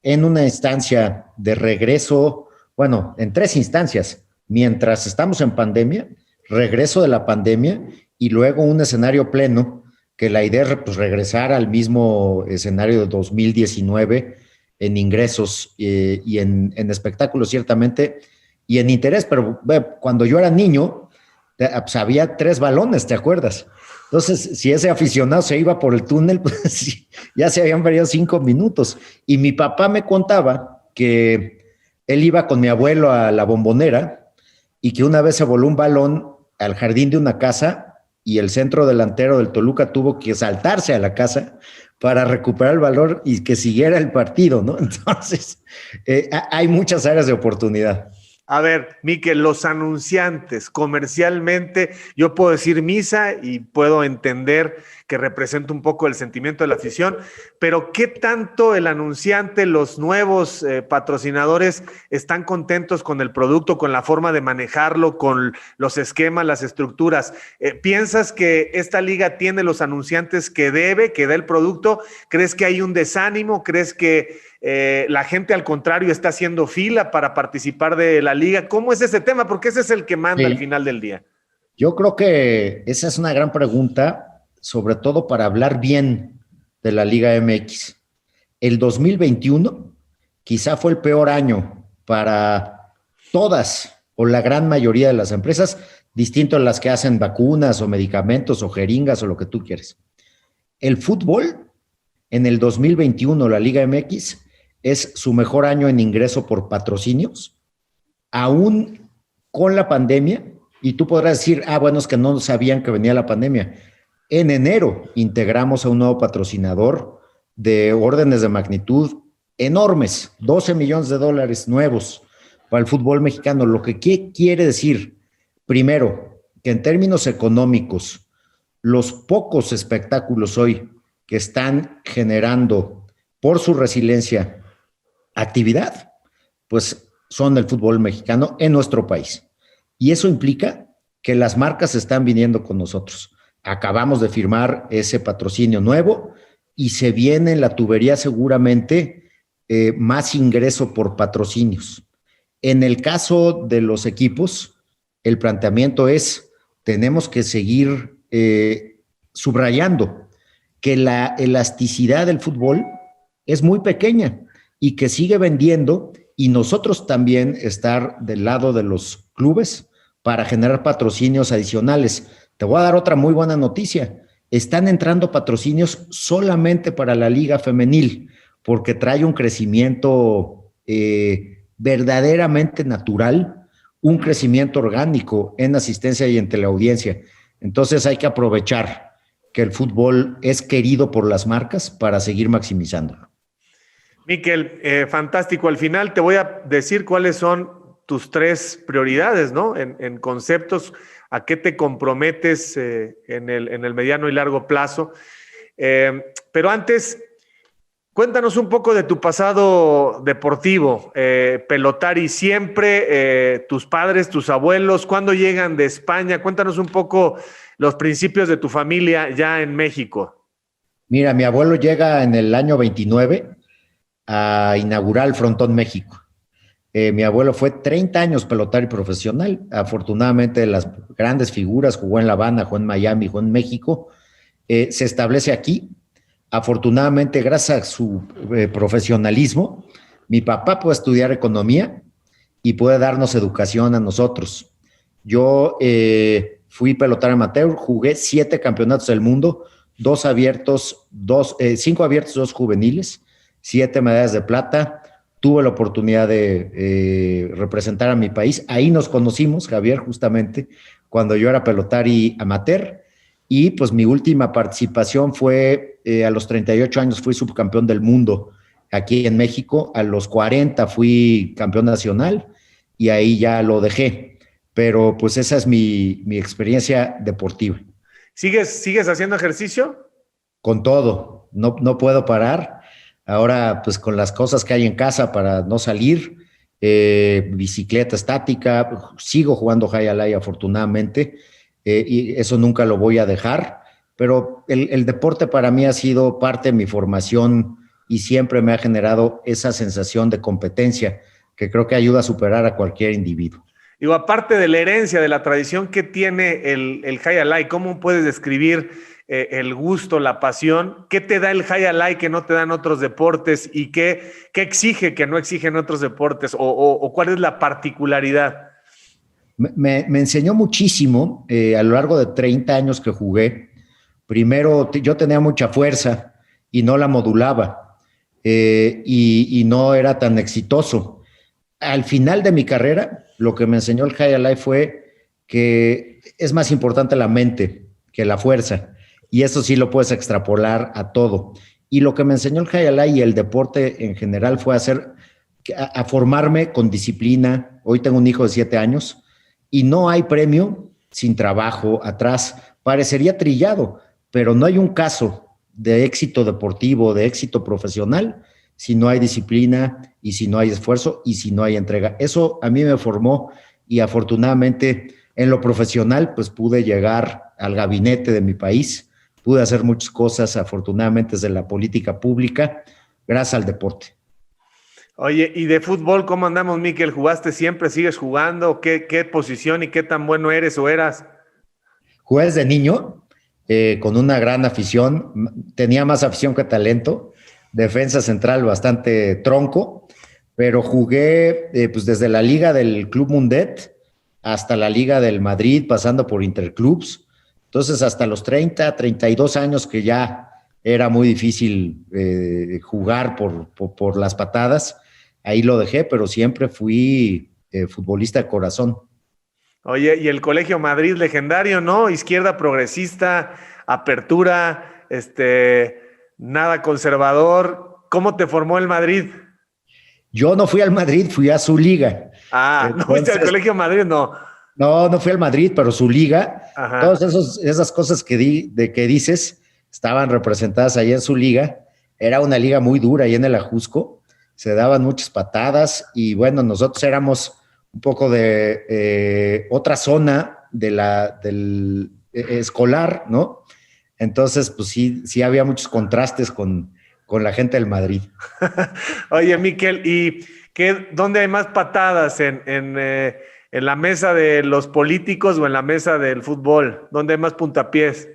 en una instancia de regreso, bueno, en 3 instancias, mientras estamos en pandemia, regreso de la pandemia y luego un escenario pleno, que la idea es pues, regresar al mismo escenario de 2019 en ingresos y en espectáculos, ciertamente, y en interés, pero cuando yo era niño, pues, había 3 balones, ¿te acuerdas? Entonces, si ese aficionado se iba por el túnel, pues ya se habían perdido 5 minutos. Y mi papá me contaba que él iba con mi abuelo a la Bombonera y que una vez se voló un balón al jardín de una casa y el centro delantero del Toluca tuvo que saltarse a la casa para recuperar el valor y que siguiera el partido, ¿no? Entonces, hay muchas áreas de oportunidad. A ver, Miquel, los anunciantes comercialmente, yo puedo decir misa y puedo entender que representa un poco el sentimiento de la afición, pero ¿qué tanto el anunciante, los nuevos patrocinadores están contentos con el producto, con la forma de manejarlo, con los esquemas, las estructuras? ¿Piensas que esta liga tiene los anunciantes que da el producto? ¿Crees que hay un desánimo? ¿Crees que la gente al contrario está haciendo fila para participar de la liga? ¿Cómo es ese tema? Porque ese es el que manda al final del día. Yo creo que esa es una gran pregunta, sobre todo para hablar bien de la Liga MX. El 2021 quizá fue el peor año para todas o la gran mayoría de las empresas, distinto a las que hacen vacunas o medicamentos o jeringas o lo que tú quieres. El fútbol en el 2021, la Liga MX, es su mejor año en ingreso por patrocinios, aún con la pandemia, y tú podrás decir, bueno, es que no sabían que venía la pandemia. En enero integramos a un nuevo patrocinador de órdenes de magnitud enormes, $12 millones nuevos para el fútbol mexicano, lo que quiere decir, primero, que en términos económicos, los pocos espectáculos hoy que están generando por su resiliencia actividad, pues son el fútbol mexicano en nuestro país. Y eso implica que las marcas están viniendo con nosotros. Acabamos de firmar ese patrocinio nuevo y se viene en la tubería seguramente más ingreso por patrocinios. En el caso de los equipos, el planteamiento es, tenemos que seguir subrayando que la elasticidad del fútbol es muy pequeña y que sigue vendiendo, y nosotros también estar del lado de los clubes para generar patrocinios adicionales. Te voy a dar otra muy buena noticia. Están entrando patrocinios solamente para la Liga Femenil, porque trae un crecimiento verdaderamente natural, un crecimiento orgánico en asistencia y en teleaudiencia. Entonces hay que aprovechar que el fútbol es querido por las marcas para seguir maximizándolo. Mikel, fantástico. Al final te voy a decir cuáles son tus 3 prioridades, ¿no? En conceptos, a qué te comprometes en el mediano y largo plazo. Pero antes, cuéntanos un poco de tu pasado deportivo. Pelotari siempre, tus padres, tus abuelos, ¿cuándo llegan de España? Cuéntanos un poco los principios de tu familia ya en México. Mira, mi abuelo llega en el año 29 a inaugurar el Frontón México. Mi abuelo fue 30 años pelotari profesional. Afortunadamente, las grandes figuras, jugó en La Habana, jugó en Miami, jugó en México. Se establece aquí. Afortunadamente, gracias a su profesionalismo, mi papá puede estudiar economía y puede darnos educación a nosotros. Yo fui pelotari amateur, jugué 7 campeonatos del mundo, 2 abiertos, 5 abiertos, 2 juveniles, 7 medallas de plata. Tuve la oportunidad de representar a mi país. Ahí nos conocimos, Javier, justamente, cuando yo era pelotari amateur. Y pues mi última participación fue a los 38 años, fui subcampeón del mundo aquí en México. A los 40 fui campeón nacional y ahí ya lo dejé. Pero pues esa es mi experiencia deportiva. ¿Sigues haciendo ejercicio? Con todo, no puedo parar. Ahora, pues con las cosas que hay en casa para no salir, bicicleta estática, sigo jugando high alay afortunadamente, y eso nunca lo voy a dejar, pero el deporte para mí ha sido parte de mi formación y siempre me ha generado esa sensación de competencia que creo que ayuda a superar a cualquier individuo. Digo, aparte de la herencia, de la tradición que tiene el high alay, ¿cómo puedes describir el gusto, la pasión? ¿Qué te da el high alay que no te dan otros deportes? ¿Y qué exige que no exigen otros deportes? ¿O cuál es la particularidad? Me enseñó muchísimo a lo largo de 30 años que jugué. Primero, yo tenía mucha fuerza y no la modulaba y no era tan exitoso. Al final de mi carrera, lo que me enseñó el high alay fue que es más importante la mente que la fuerza. Y eso sí lo puedes extrapolar a todo. Y lo que me enseñó el high alay y el deporte en general fue a formarme con disciplina. Hoy tengo un hijo de 7 años y no hay premio sin trabajo atrás. Parecería trillado, pero no hay un caso de éxito deportivo, de éxito profesional, si no hay disciplina y si no hay esfuerzo y si no hay entrega. Eso a mí me formó y afortunadamente en lo profesional pues pude llegar al gabinete de mi país. Pude hacer muchas cosas, afortunadamente, desde la política pública, gracias al deporte. Oye, ¿y de fútbol cómo andamos, Mikel? ¿Jugaste siempre? ¿Sigues jugando? ¿Qué posición y qué tan bueno eres o eras? Jugué desde niño, con una gran afición. Tenía más afición que talento. Defensa central bastante tronco, pero jugué pues desde la liga del Club Mundet hasta la liga del Madrid, pasando por Interclubs. Entonces, hasta los 30, 32 años que ya era muy difícil jugar por las patadas, ahí lo dejé, pero siempre fui futbolista de corazón. Oye, y el Colegio Madrid legendario, ¿no? Izquierda progresista, apertura, nada conservador. ¿Cómo te formó el Madrid? Yo no fui al Madrid, fui a su liga. Entonces, ¿no fuiste al Colegio Madrid? No. No fui al Madrid, pero su liga, Ajá. todas esas cosas que dices estaban representadas ahí en su liga. Era una liga muy dura ahí en el Ajusco, se daban muchas patadas y bueno, nosotros éramos un poco de otra zona del escolar, ¿no? Entonces, pues sí había muchos contrastes con la gente del Madrid. Oye, Mikel, ¿y dónde hay más patadas? ¿En la mesa de los políticos o en la mesa del fútbol? ¿Dónde hay más puntapiés?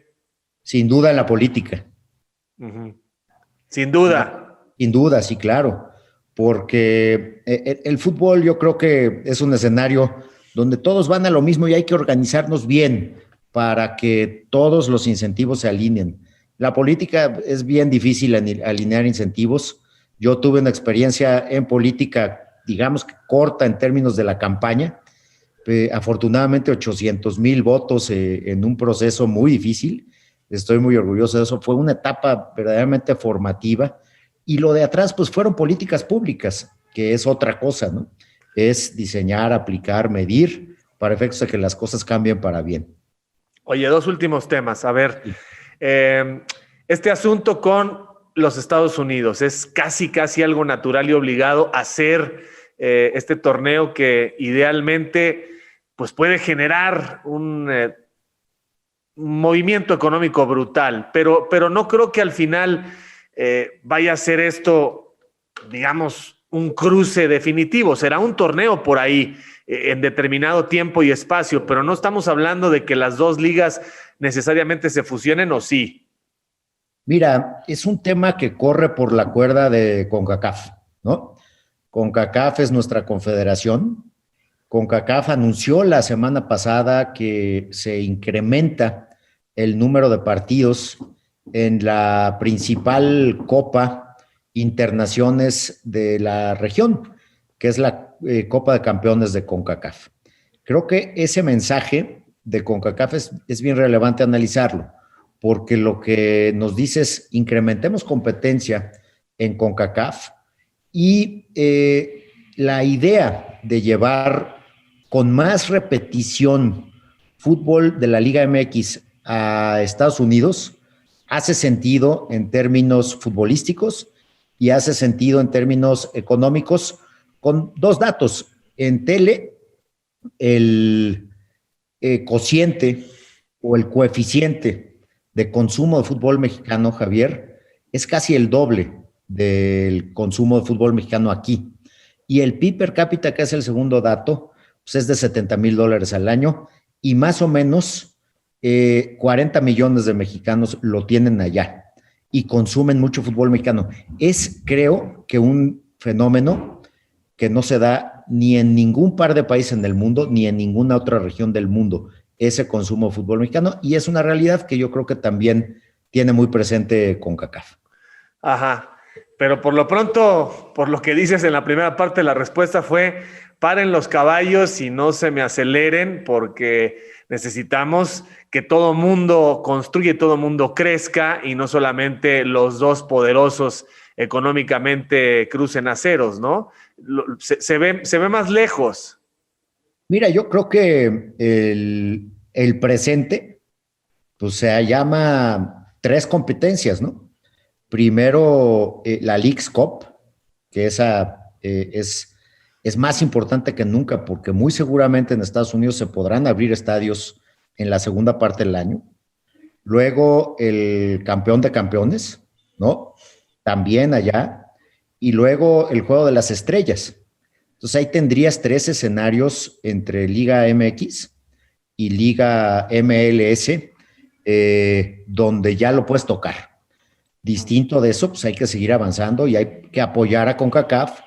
Sin duda en la política. Uh-huh. Sin duda. Sin duda, sí, claro. Porque el fútbol yo creo que es un escenario donde todos van a lo mismo y hay que organizarnos bien para que todos los incentivos se alineen. La política es bien difícil alinear incentivos. Yo tuve una experiencia en política, digamos que corta en términos de la campaña. Afortunadamente 800,000 votos en un proceso muy difícil, Estoy muy orgulloso de eso. Fue una etapa verdaderamente formativa. Y lo de atrás, pues fueron políticas públicas, que es otra cosa, ¿no? Es diseñar, aplicar, medir, para efectos de que las cosas cambien para bien. Oye, dos últimos temas. A ver, este asunto con los Estados Unidos, es casi algo natural y obligado hacer este torneo que idealmente pues puede generar un movimiento económico brutal, pero no creo que al final vaya a ser esto, digamos, un cruce definitivo. Será un torneo por ahí en determinado tiempo y espacio, pero no estamos hablando de que las dos ligas necesariamente se fusionen, ¿o sí? Mira, es un tema que corre por la cuerda de CONCACAF, ¿no? CONCACAF es nuestra confederación. CONCACAF anunció la semana pasada que se incrementa el número de partidos en la principal Copa Internaciones de la región, que es la Copa de Campeones de CONCACAF. Creo que ese mensaje de CONCACAF es bien relevante analizarlo, porque lo que nos dice es incrementemos competencia en CONCACAF y la idea de llevar con más repetición fútbol de la Liga MX a Estados Unidos hace sentido en términos futbolísticos y hace sentido en términos económicos con dos datos. En tele, el cociente o el coeficiente de consumo de fútbol mexicano, Javier, es casi el doble del consumo de fútbol mexicano aquí. Y el PIB per cápita, que es el segundo dato, pues es de $70,000 al año y más o menos 40 millones de mexicanos lo tienen allá y consumen mucho fútbol mexicano. Es, creo, que un fenómeno que no se da ni en ningún par de países en el mundo, ni en ninguna otra región del mundo, ese consumo de fútbol mexicano, y es una realidad que yo creo que también tiene muy presente CONCACAF. Ajá, pero por lo pronto, por lo que dices en la primera parte, la respuesta fue: paren los caballos y no se me aceleren, porque necesitamos que todo mundo construya y todo mundo crezca y no solamente los dos poderosos económicamente crucen aceros, ¿no? Se ve más lejos. Mira, yo creo que el presente, pues se llama tres competencias, ¿no? Primero, la Leagues Cup, que esa es más importante que nunca, porque muy seguramente en Estados Unidos se podrán abrir estadios en la segunda parte del año. Luego, el campeón de campeones, ¿no? También allá. Y luego, el juego de las estrellas. Entonces, ahí tendrías tres escenarios entre Liga MX y Liga MLS, donde ya lo puedes tocar. Distinto de eso, pues hay que seguir avanzando y hay que apoyar a CONCACAF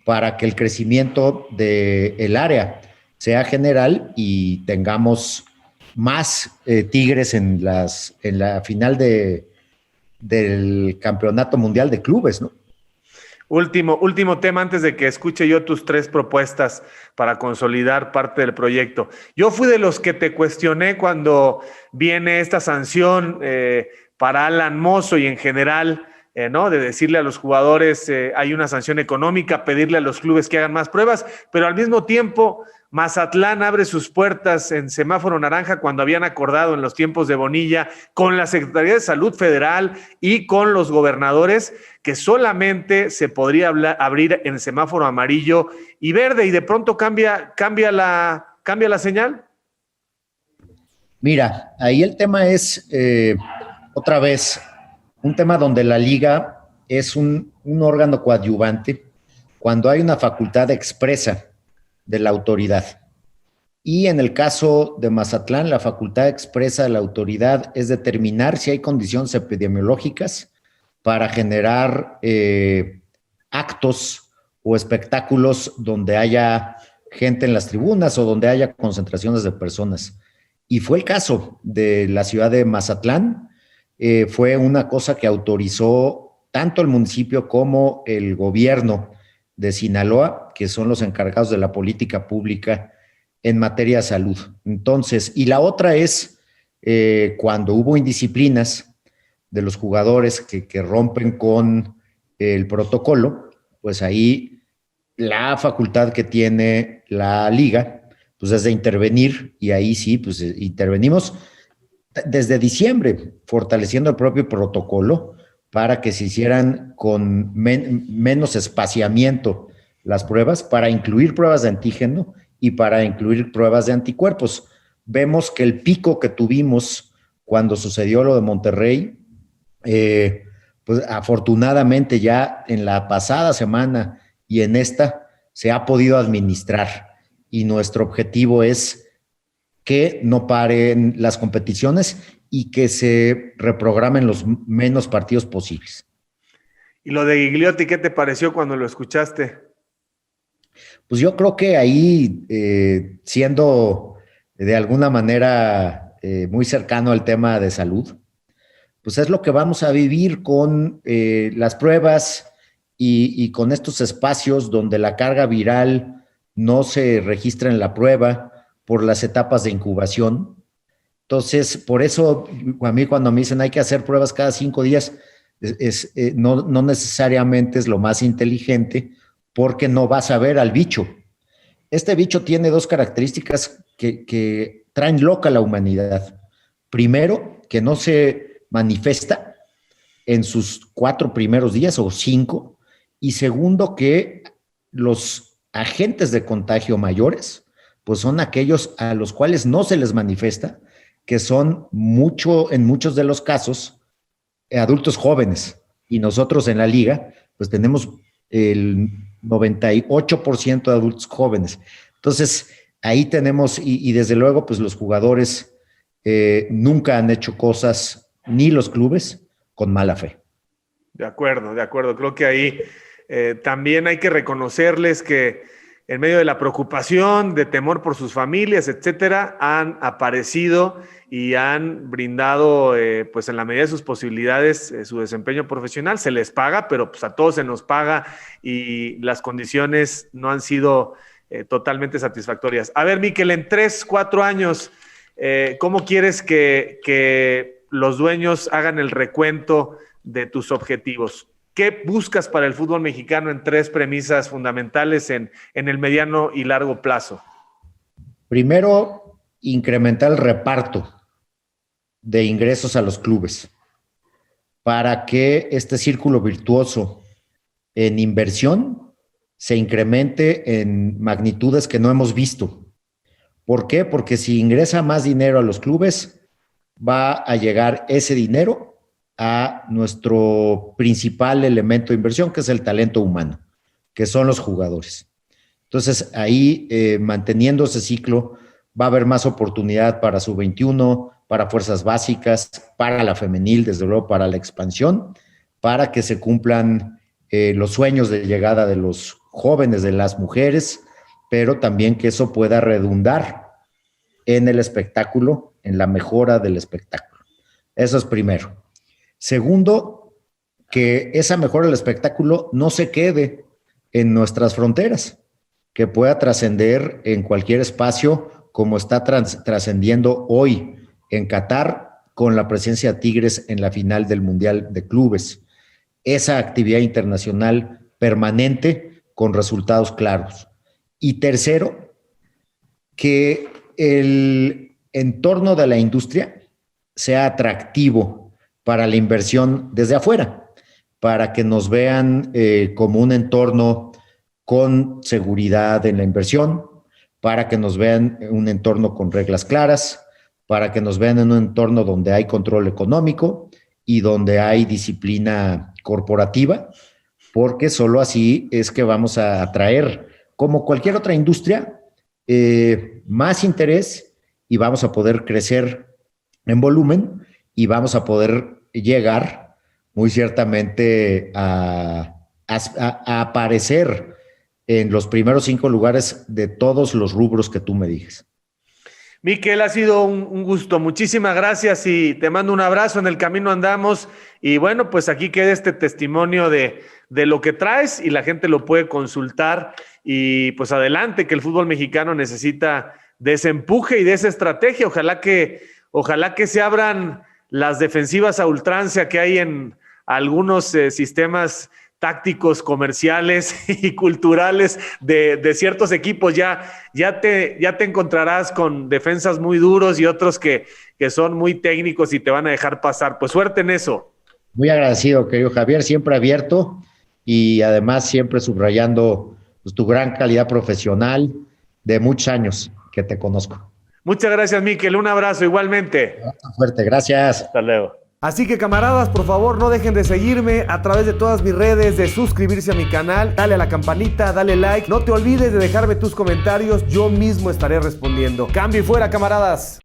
para que el crecimiento del área sea general y tengamos más Tigres en la final del Campeonato Mundial de Clubes, ¿no? Último tema antes de que escuche yo tus tres propuestas para consolidar parte del proyecto. Yo fui de los que te cuestioné cuando viene esta sanción para Alan Mozo y en general, ¿no? De decirle a los jugadores hay una sanción económica, pedirle a los clubes que hagan más pruebas, pero al mismo tiempo Mazatlán abre sus puertas en semáforo naranja cuando habían acordado en los tiempos de Bonilla con la Secretaría de Salud Federal y con los gobernadores que solamente se podría abrir en semáforo amarillo y verde, y de pronto cambia la señal. Mira, ahí el tema es, otra vez, un tema donde la liga es un órgano coadyuvante cuando hay una facultad expresa de la autoridad. Y en el caso de Mazatlán, la facultad expresa de la autoridad es determinar si hay condiciones epidemiológicas para generar actos o espectáculos donde haya gente en las tribunas o donde haya concentraciones de personas. Y fue el caso de la ciudad de Mazatlán. Fue una cosa que autorizó tanto el municipio como el gobierno de Sinaloa, que son los encargados de la política pública en materia de salud. Entonces, y la otra es cuando hubo indisciplinas de los jugadores que rompen con el protocolo, pues ahí la facultad que tiene la liga, pues es de intervenir, y ahí sí, pues intervenimos desde diciembre, fortaleciendo el propio protocolo para que se hicieran con menos espaciamiento las pruebas, para incluir pruebas de antígeno y para incluir pruebas de anticuerpos. Vemos que el pico que tuvimos cuando sucedió lo de Monterrey, pues afortunadamente ya en la pasada semana y en esta se ha podido administrar, y nuestro objetivo es que no paren las competiciones y que se reprogramen los menos partidos posibles. ¿Y lo de Gigliotti, qué te pareció cuando lo escuchaste? Pues yo creo que ahí, siendo de alguna manera muy cercano al tema de salud, pues es lo que vamos a vivir con las pruebas y con estos espacios donde la carga viral no se registra en la prueba por las etapas de incubación. Entonces, por eso a mí cuando me dicen hay que hacer pruebas cada 5 días, no necesariamente es lo más inteligente, porque no vas a ver al bicho. Este bicho tiene 2 características que traen loca a la humanidad. Primero, que no se manifiesta en sus 4 primeros días o 5. Y segundo, que los agentes de contagio mayores, pues son aquellos a los cuales no se les manifiesta, que son en muchos de los casos, adultos jóvenes. Y nosotros en la liga, pues tenemos el 98% de adultos jóvenes. Entonces, ahí tenemos, y desde luego, pues los jugadores nunca han hecho cosas, ni los clubes, con mala fe. De acuerdo. Creo que ahí también hay que reconocerles que en medio de la preocupación, de temor por sus familias, etcétera, han aparecido y han brindado, pues en la medida de sus posibilidades, su desempeño profesional. Se les paga, pero pues a todos se nos paga, y las condiciones no han sido totalmente satisfactorias. A ver, Miquel, en 3, 4 años, ¿cómo quieres que los dueños hagan el recuento de tus objetivos? ¿Qué buscas para el fútbol mexicano en 3 premisas fundamentales en el mediano y largo plazo? Primero, incrementar el reparto de ingresos a los clubes para que este círculo virtuoso en inversión se incremente en magnitudes que no hemos visto. ¿Por qué? Porque si ingresa más dinero a los clubes, va a llegar ese dinero a nuestro principal elemento de inversión, que es el talento humano, que son los jugadores. Entonces, ahí, manteniendo ese ciclo, va a haber más oportunidad para sub-21, para fuerzas básicas, para la femenil, desde luego para la expansión, para que se cumplan los sueños de llegada de los jóvenes, de las mujeres, pero también que eso pueda redundar en el espectáculo, en la mejora del espectáculo. Eso es primero. Segundo, que esa mejora del espectáculo no se quede en nuestras fronteras, que pueda trascender en cualquier espacio, como está trascendiendo hoy en Qatar con la presencia de Tigres en la final del Mundial de Clubes. Esa actividad internacional permanente con resultados claros. Y tercero, que el entorno de la industria sea atractivo para la inversión desde afuera, para que nos vean como un entorno con seguridad en la inversión, para que nos vean un entorno con reglas claras, para que nos vean en un entorno donde hay control económico y donde hay disciplina corporativa, porque solo así es que vamos a atraer, como cualquier otra industria, más interés, y vamos a poder crecer en volumen y vamos a poder llegar muy ciertamente a aparecer en los primeros 5 lugares de todos los rubros que tú me dijes. Miquel, ha sido un gusto. Muchísimas gracias y te mando un abrazo. En el camino andamos. Y bueno, pues aquí queda este testimonio de lo que traes y la gente lo puede consultar. Y pues adelante, que el fútbol mexicano necesita de ese empuje y de esa estrategia. Ojalá que Ojalá que se abran las defensivas a ultranza que hay en algunos sistemas tácticos, comerciales y culturales de ciertos equipos. Ya te encontrarás con defensas muy duros y otros que son muy técnicos y te van a dejar pasar. Pues suerte en eso. Muy agradecido, querido Javier, siempre abierto y además siempre subrayando pues, tu gran calidad profesional de muchos años que te conozco. Muchas gracias, Miquel. Un abrazo igualmente. Fuerte, gracias. Hasta luego. Así que camaradas, por favor no dejen de seguirme a través de todas mis redes, de suscribirse a mi canal, dale a la campanita, dale like, no te olvides de dejarme tus comentarios, yo mismo estaré respondiendo. Cambio y fuera, camaradas.